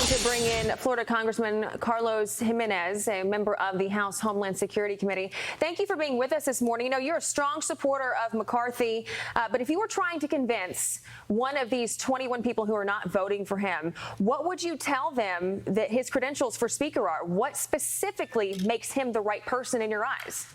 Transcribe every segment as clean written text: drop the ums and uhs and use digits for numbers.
want to bring in Florida Congressman Carlos Gimenez, a member of the House Homeland Security Committee. Thank you for being with us this morning. You know, you're a strong supporter of McCarthy, but if you were trying to convince one of these 21 people who are not voting for him, what would you tell them that his credentials for Speaker are? What specifically makes him the right person in your eyes?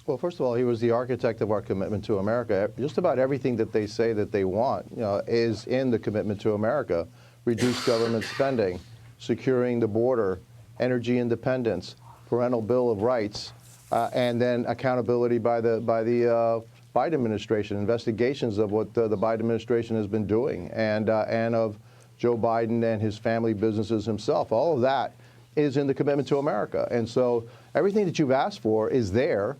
Well, first of all, he was the architect of our commitment to America. Just about everything that they say that they want, is in the commitment to America. Reduce government spending, securing the border, energy independence, parental bill of rights, and then accountability by the Biden administration, investigations of what the Biden administration has been doing, and of Joe Biden and his family businesses himself. All of that is in the commitment to America. And so everything that you've asked for is there.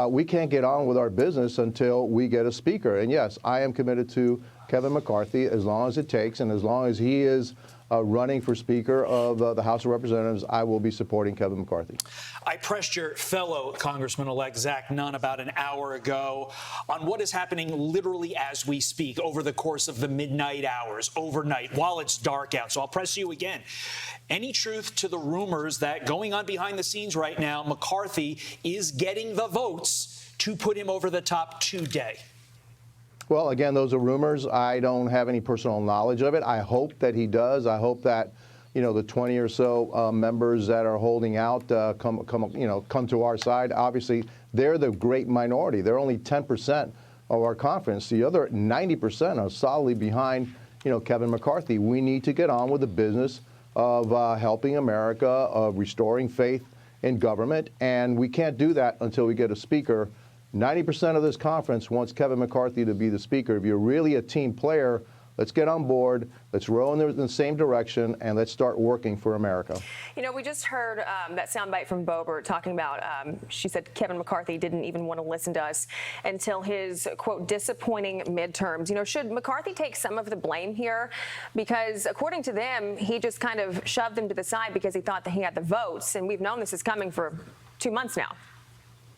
We can't get on with our business until we get a speaker. And yes, I am committed to Kevin McCarthy as long as it takes, and as long as he is running for Speaker of the House of Representatives, I will be supporting Kevin McCarthy. I pressed your fellow Congressman-elect Zach Nunn about an hour ago on what is happening literally as we speak over the course of the midnight hours, overnight, while it's dark out. So I'll press you again. Any truth to the rumors that going on behind the scenes right now, McCarthy is getting the votes to put him over the top today? Well, again, those are rumors. I don't have any personal knowledge of it. I hope that he does. I hope that, the 20 or so members that are holding out come to our side. Obviously, they're the great minority. They're only 10% of our conference. The other 90% are solidly behind, Kevin McCarthy. We need to get on with the business of helping America, of restoring faith in government, and we can't do that until we get a speaker. 90% of this conference wants Kevin McCarthy to be the speaker. If you're really a team player, let's get on board, let's row in the same direction, and let's start working for America. We just heard that soundbite from Boebert talking about, she said Kevin McCarthy didn't even want to listen to us until his, quote, disappointing midterms. Should McCarthy take some of the blame here? Because according to them, he just kind of shoved them to the side because he thought that he had the votes, and we've known this is coming for 2 months now.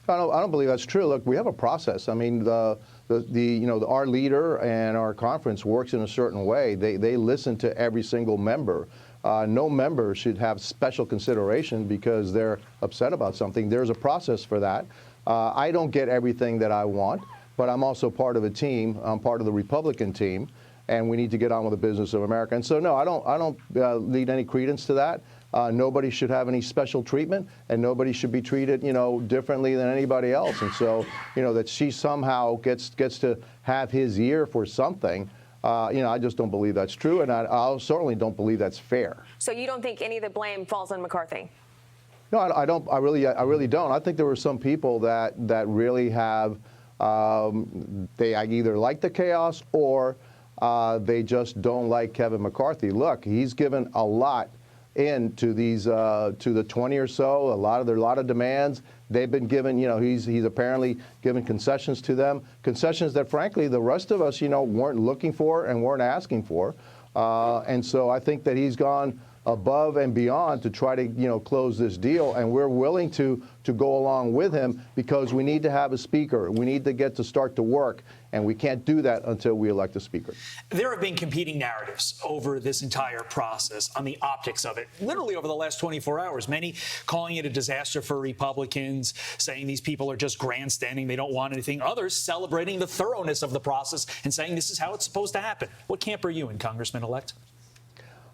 I don't believe that's true. Look, we have a process. I mean, our leader and our conference works in a certain way. They listen to every single member. No member should have special consideration because they're upset about something. There's a process for that. I don't get everything that I want, but I'm also part of a team. I'm part of the Republican team, and we need to get on with the business of America. And so, no, I don't lead any credence to that. Nobody should have any special treatment, and nobody should be treated, differently than anybody else. And so, that she somehow gets to have his ear for something, I just don't believe that's true, and I certainly don't believe that's fair. So you don't think any of the blame falls on McCarthy? No, I don't. I really don't. I think there were some people that really have they either like the chaos or they just don't like Kevin McCarthy. Look, he's given a lot into these to the 20 or so, a lot of demands. They've been given, he's apparently given concessions to them, concessions that frankly the rest of us, weren't looking for and weren't asking for. And so I think that he's gone above and beyond to try to, close this deal, and we're willing to go along with him because we need to have a speaker. We need to get to start to work, and we can't do that until we elect a speaker. There have been competing narratives over this entire process on the optics of it, literally over the last 24 hours. Many calling it a disaster for Republicans, saying these people are just grandstanding, they don't want anything. Others celebrating the thoroughness of the process and saying this is how it's supposed to happen. What camp are you in, Congressman-elect?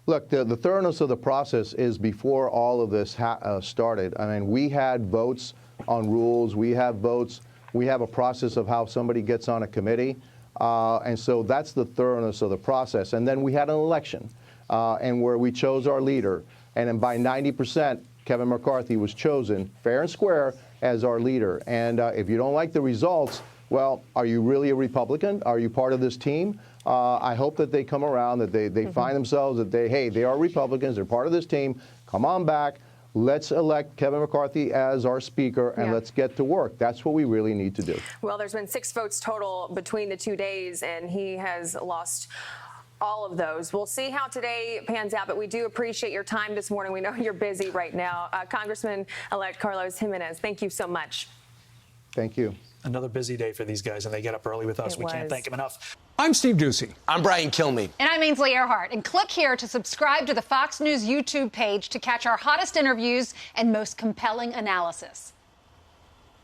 Look, the thoroughness of the process is before all of this started. I mean, we had votes on rules. We have votes. We have a process of how somebody gets on a committee. And so that's the thoroughness of the process. And then we had an election and where we chose our leader. And then by 90%, Kevin McCarthy was chosen fair and square as our leader. And if you don't like the results, well, are you really a Republican? Are you part of this team? I hope that they come around, that they find themselves, that they are Republicans, they're part of this team. Come on back. Let's elect Kevin McCarthy as our speaker, and let's get to work. That's what we really need to do. Well, there's been 6 votes total between the 2 days, and he has lost all of those. We'll see how today pans out, but we do appreciate your time this morning. We know you're busy right now. Congressman-elect Carlos Gimenez, thank you so much. Thank you. Another busy day for these guys, and they get up early with us. We can't thank them enough. I'm Steve Ducey. I'm Brian Kilmeade. And I'm Ainsley Earhart. And click here to subscribe to the Fox News YouTube page to catch our hottest interviews and most compelling analysis.